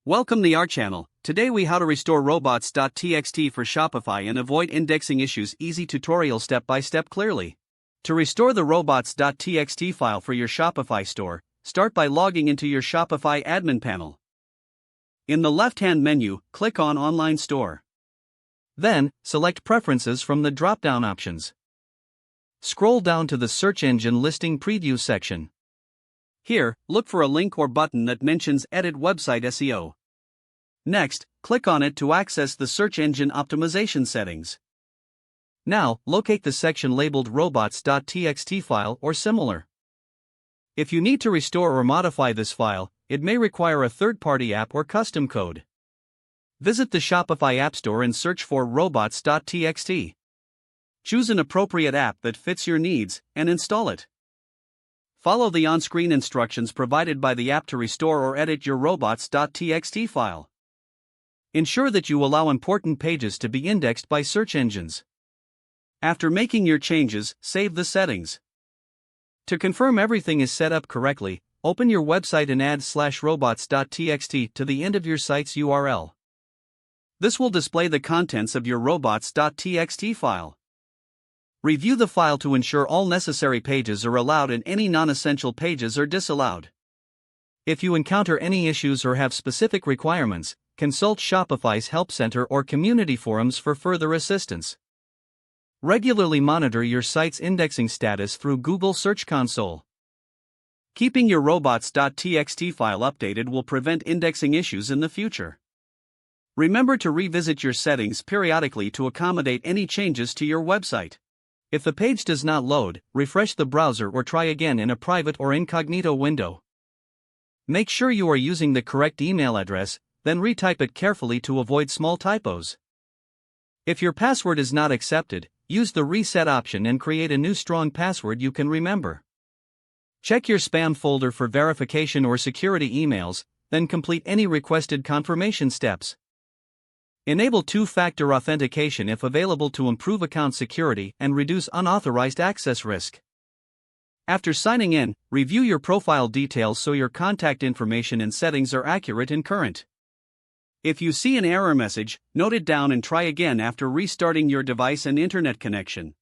Welcome to our channel. Today we how to restore robots.txt for Shopify and avoid indexing issues. Easy tutorial step by step clearly. To restore the robots.txt file for your Shopify store, start by logging into your Shopify admin panel. In the left-hand menu, click on Online Store. Then, select Preferences from the drop-down options. Scroll down to the Search Engine Listing Preview section. Here, look for a link or button that mentions Edit Website SEO. Next, click on it to access the search engine optimization settings. Now, locate the section labeled robots.txt file or similar. If you need to restore or modify this file, it may require a third-party app or custom code. Visit the Shopify App Store and search for robots.txt. Choose an appropriate app that fits your needs and install it. Follow the on-screen instructions provided by the app to restore or edit your robots.txt file. Ensure that you allow important pages to be indexed by search engines. After making your changes, save the settings. To confirm everything is set up correctly, open your website and add /robots.txt to the end of your site's URL. This will display the contents of your robots.txt file. Review the file to ensure all necessary pages are allowed and any non-essential pages are disallowed. If you encounter any issues or have specific requirements, consult Shopify's Help Center or community forums for further assistance. Regularly monitor your site's indexing status through Google Search Console. Keeping your robots.txt file updated will prevent indexing issues in the future. Remember to revisit your settings periodically to accommodate any changes to your website. If the page does not load, refresh the browser or try again in a private or incognito window. Make sure you are using the correct email address, then retype it carefully to avoid small typos. If your password is not accepted, use the reset option and create a new strong password you can remember. Check your spam folder for verification or security emails, then complete any requested confirmation steps. Enable two-factor authentication if available to improve account security and reduce unauthorized access risk. After signing in, review your profile details so your contact information and settings are accurate and current. If you see an error message, note it down and try again after restarting your device and internet connection.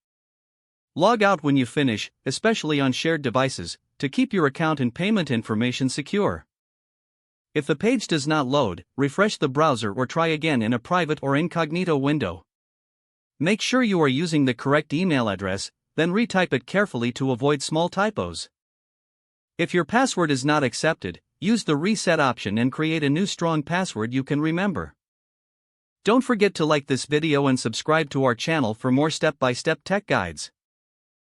Log out when you finish, especially on shared devices, to keep your account and payment information secure. If the page does not load, refresh the browser or try again in a private or incognito window. Make sure you are using the correct email address, then retype it carefully to avoid small typos. If your password is not accepted, use the reset option and create a new strong password you can remember. Don't forget to like this video and subscribe to our channel for more step-by-step tech guides.